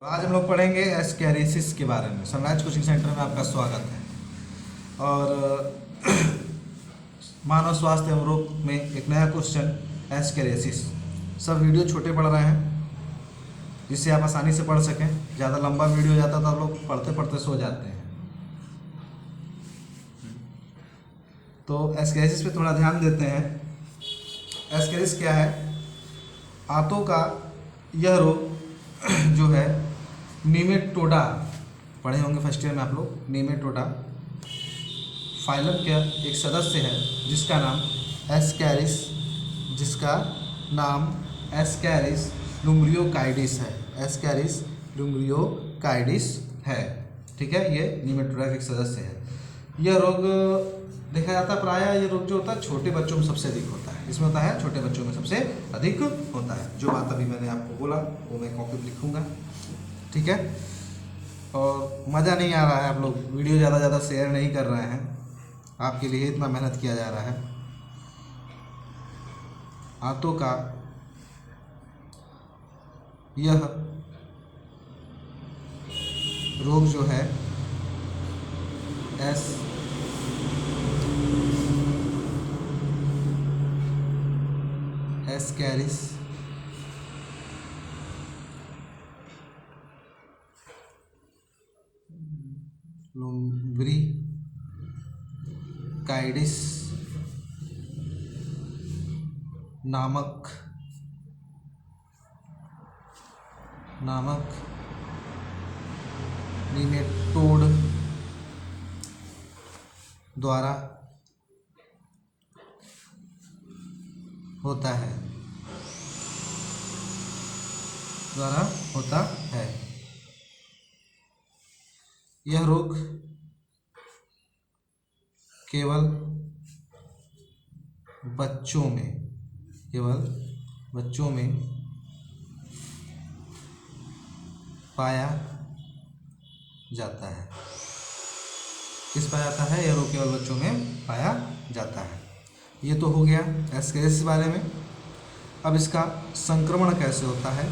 आज हम लोग पढ़ेंगे एस्कैरिसिस के बारे में। सनराइज कोचिंग सेंटर में आपका स्वागत है। और मानव स्वास्थ्य एवं रोग में एक नया क्वेश्चन एस्कैरिसिस। सब वीडियो छोटे पढ़ रहे हैं जिससे आप आसानी से पढ़ सकें। ज़्यादा लंबा वीडियो हो जाता तो आप लोग पढ़ते पढ़ते सो जाते हैं। तो एस्कैरिसिस पे थोड़ा ध्यान देते हैं। एस्कैरिसिस क्या है? आंतों का यह रोग जो है नीमेटोडा, पढ़े होंगे फर्स्ट ईयर में आप लोग। नीमेटोडा फाइलम का एक सदस्य है जिसका नाम एस्कैरिस लुम्ब्रियोकाइडिस है। एस्कैरिस लुम्ब्रियोकाइडिस है, ठीक है। ये नीमेटोडा का एक सदस्य है। यह रोग देखा जाता है प्रायः, ये रोग जो होता है छोटे बच्चों में सबसे अधिक होता है। इसमें होता है छोटे बच्चों में सबसे अधिक होता है। जो बात अभी मैंने आपको बोला वो मैं कॉपी पर लिखूँगा, ठीक है। और मज़ा नहीं आ रहा है, आप लोग वीडियो ज़्यादा शेयर नहीं कर रहे हैं। आपके लिए इतना मेहनत किया जा रहा है। आंतों का यह रोग जो है एस्कैरिस लुम्ब्रिकाइडिस नामक नीमेटोड द्वारा होता है। यह रोग केवल बच्चों में पाया जाता है। किस पाया जाता है? यह रोग केवल बच्चों में पाया जाता है। ये तो हो गया एस्कैरिसिस के बारे में। अब इसका संक्रमण कैसे होता है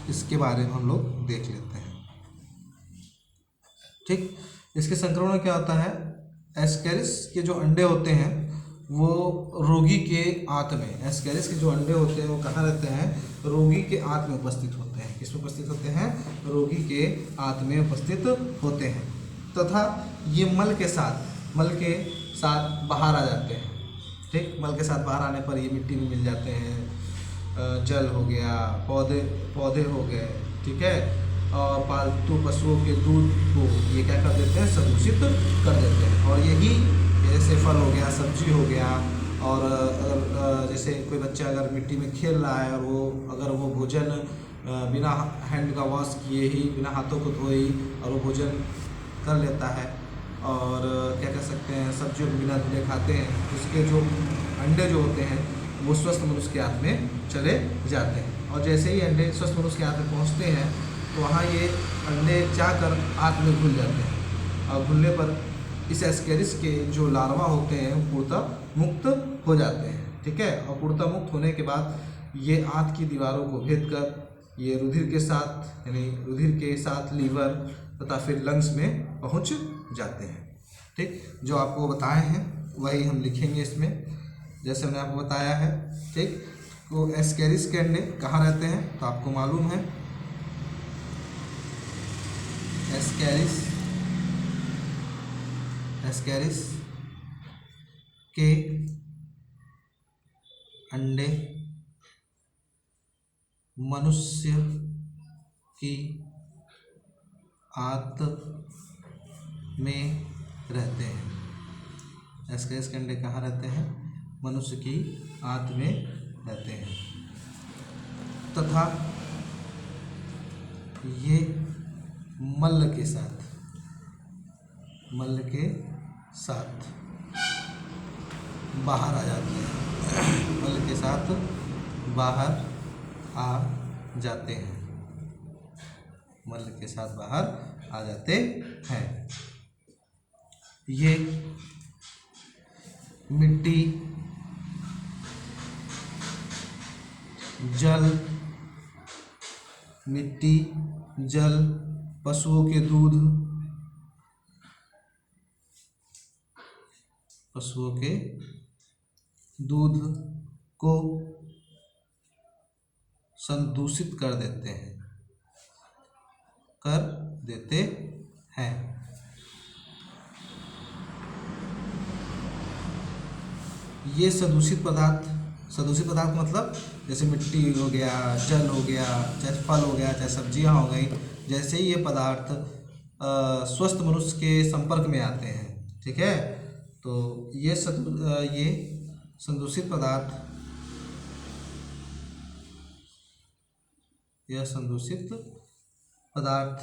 इसके बारे में हम लोग देख लेते हैं, ठीक। इसके संक्रमण क्या होता है? एस्कैरिस के जो अंडे होते हैं वो रोगी के आंत में, एस्कैरिस के जो अंडे होते हैं वो कहाँ रहते हैं? रोगी के आंत में उपस्थित होते हैं। किस में उपस्थित होते हैं? रोगी के आंत में उपस्थित होते हैं। तथा ये मल के साथ बाहर आ जाते हैं, ठीक। मल के साथ बाहर आने पर ये मिट्टी में मिल जाते हैं, जल हो गया, पौधे हो गए, ठीक है। और पालतू पशुओं के दूध को ये क्या कर देते हैं? प्रदूषित कर देते हैं। और यही जैसे फल हो गया, सब्जी हो गया, और अगर जैसे कोई बच्चा अगर मिट्टी में खेल रहा है और अगर वो भोजन बिना हैंड का वॉश किए ही, बिना हाथों को धोए ही और वो भोजन कर लेता है, और क्या कह सकते हैं, सब्जियों को बिना धुले खाते हैं, तो उसके जो अंडे जो होते हैं वो स्वस्थ मनुष्य के हाथ में चले जाते हैं। और जैसे ही अंडे स्वस्थ मनुष्य के हाथ में पहुँचते हैं तो वहाँ ये अंडे जाकर आंत में घुल जाते हैं, और घुलने पर इस एस्कैरिस के जो लार्वा होते हैं पूर्णतः मुक्त हो जाते हैं, ठीक है। और पूर्णतः मुक्त होने के बाद ये आंत की दीवारों को भेद कर ये रुधिर के साथ लीवर तथा फिर लंग्स में पहुंच जाते हैं, ठीक। जो आपको बताए हैं वही हम लिखेंगे इसमें, जैसे मैंने आपको बताया है, ठीक। तो एस्कैरिस के अंडे कहाँ रहते हैं तो आपको मालूम है। एस्कैरिस के अंडे मनुष्य की आंत में रहते हैं। एस्कैरिस के अंडे कहाँ रहते हैं? मनुष्य की आंत में रहते हैं। तथा ये मल के साथ बाहर आ जाते हैं। मल के साथ बाहर आ जाते हैं। मल के साथ बाहर आ जाते हैं। ये मिट्टी, जल, मिट्टी जल, पशुओं के दूध, पशुओं के दूध को संदूषित कर देते हैं, कर देते हैं। ये सदूषित पदार्थ मतलब जैसे मिट्टी हो गया, जल हो गया, चाहे फल हो गया, चाहे सब्जियां हो गई, जैसे ही ये पदार्थ स्वस्थ मनुष्य के संपर्क में आते हैं, ठीक है, तो ये संदूषित पदार्थ, यह संदूषित पदार्थ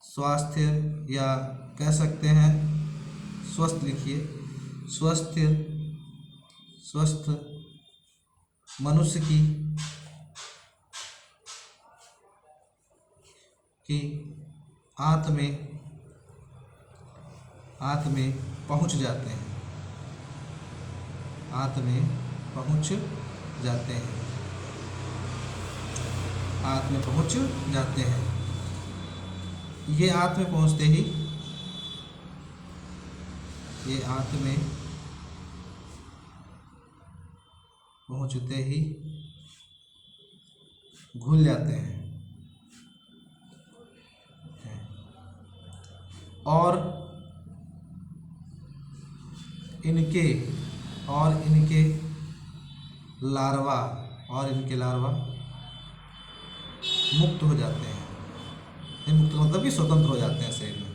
स्वास्थ्य या कह सकते हैं स्वस्थ, लिखिए स्वस्थ मनुष्य की आंत में पहुंच जाते हैं, आंत में पहुंच जाते हैं, आंत में पहुंच जाते हैं। ये आंत में पहुंचते ही, ये आंत में पहुंचते ही घुल जाते हैं और इनके लार्वा मुक्त हो जाते हैं। मुक्त मतलब कि स्वतंत्र हो जाते हैं शरीर में।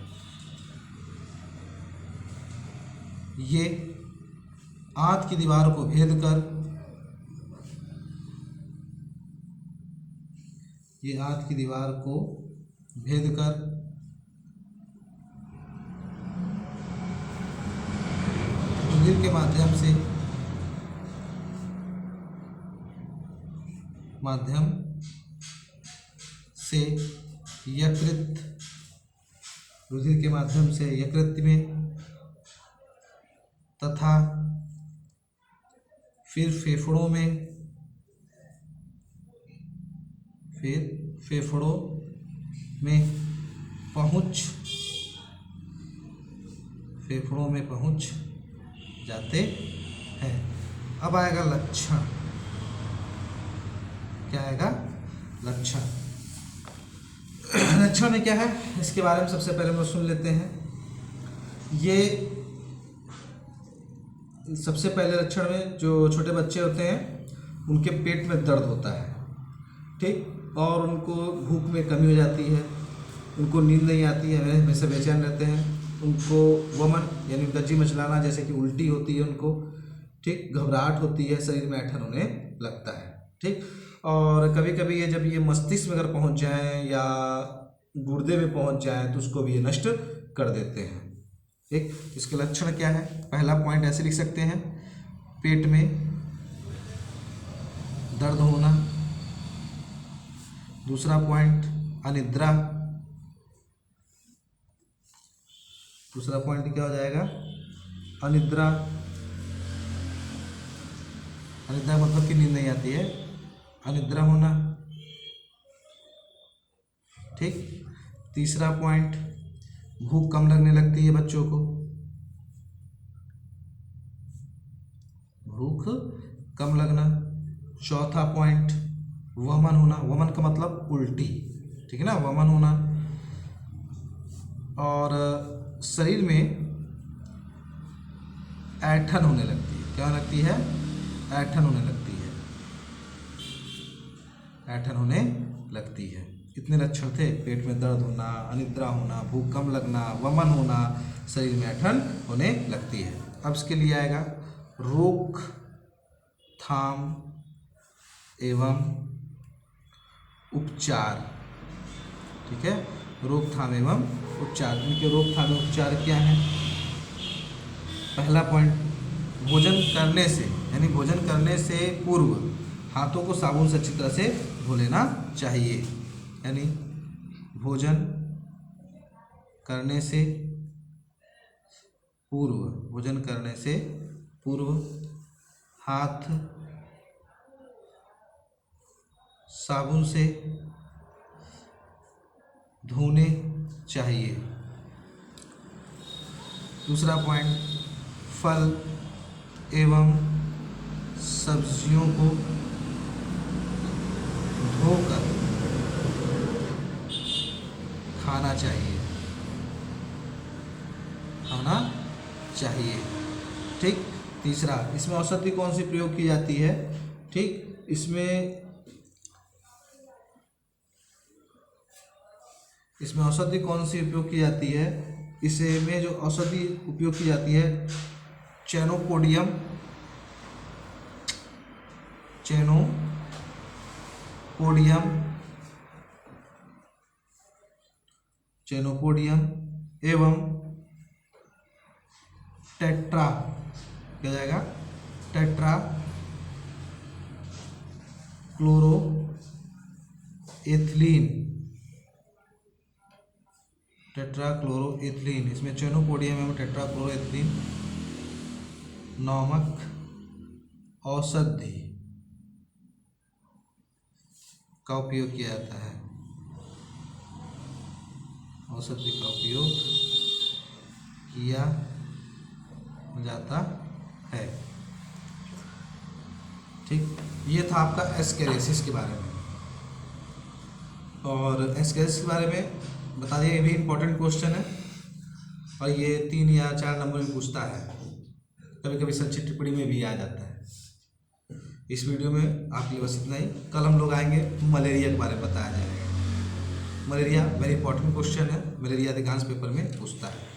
ये आंत की दीवार को भेद कर रुधिर के माध्यम से यकृत में तथा फिर फेफड़ों में पहुंच जाते हैं। अब आएगा लक्षण। क्या आएगा? लक्षण। लक्षण में क्या है इसके बारे में सबसे पहले हम सुन लेते हैं। ये सबसे पहले लक्षण में जो छोटे बच्चे होते हैं उनके पेट में दर्द होता है, ठीक, और उनको भूख में कमी हो जाती है, उनको नींद नहीं आती है, हमेशा बेचैन रहते हैं, उनको वमन यानी उनका जी मचलाना जैसे कि उल्टी होती है उनको, ठीक, घबराहट होती है, शरीर में ऐंठन होने लगता है, ठीक। और कभी कभी ये जब ये मस्तिष्क में अगर पहुंच जाए या गुर्दे में पहुंच जाए तो उसको भी ये नष्ट कर देते हैं, ठीक। इसके लक्षण क्या है? पहला पॉइंट ऐसे लिख सकते हैं, पेट में दर्द होना। दूसरा पॉइंट अनिद्रा। दूसरा पॉइंट क्या हो जाएगा? अनिद्रा। अनिद्रा मतलब कि नींद नहीं आती है, अनिद्रा होना, ठीक। तीसरा पॉइंट भूख कम लगने लगती है बच्चों को, भूख कम लगना। चौथा पॉइंट वमन होना। वमन का मतलब उल्टी, ठीक है ना, वमन होना। और शरीर में ऐंठन होने लगती है। क्या लगती है? ऐंठन होने लगती है, ऐंठन होने लगती है। कितने लक्षण थे? पेट में दर्द होना, अनिद्रा होना, भूख कम लगना, वमन होना, शरीर में ऐंठन होने लगती है। अब इसके लिए आएगा रोकथाम एवं उपचार, ठीक है, रोकथाम एवं उपचार। इनके रोकथाम एवं उपचार क्या है? पहला पॉइंट, भोजन करने से यानी भोजन करने से पूर्व हाथों को साबुन से अच्छी तरह से धो लेना चाहिए। यानी भोजन करने से पूर्व हाथ साबुन से धोने चाहिए। दूसरा पॉइंट, फल एवं सब्जियों को धोकर खाना चाहिए, खाना चाहिए। ठीक। तीसरा, इसमें औषधि कौन सी प्रयोग की जाती है? ठीक, इसमें औषधि कौन सी उपयोग की जाती है? इसमें जो औषधि उपयोग की जाती है, चेनोपोडियम एवं टेट्रा, क्या जाएगा? टेट्रा क्लोरोएथिलीन, इसमें चेनोपोडियम एवं टेट्रा क्लोरोएथिलीन नामक औषधि का उपयोग किया जाता है, औषधि का उपयोग किया जाता है। ठीक, ये था आपका एस्केरिसिस के बारे में। और एस्केरिसिस के बारे में बता दिया, ये भी इम्पोर्टेंट क्वेश्चन है और ये 3 या 4 नंबर में पूछता है, कभी कभी संक्षिप्त टिप्पणी में भी आ जाता है। इस वीडियो में आपके लिए बस इतना ही। कल हम लोग आएंगे, मलेरिया के बारे में बताया जाएगा। मलेरिया वेरी इंपॉर्टेंट क्वेश्चन है, मलेरिया अधिकांश पेपर में पूछता है।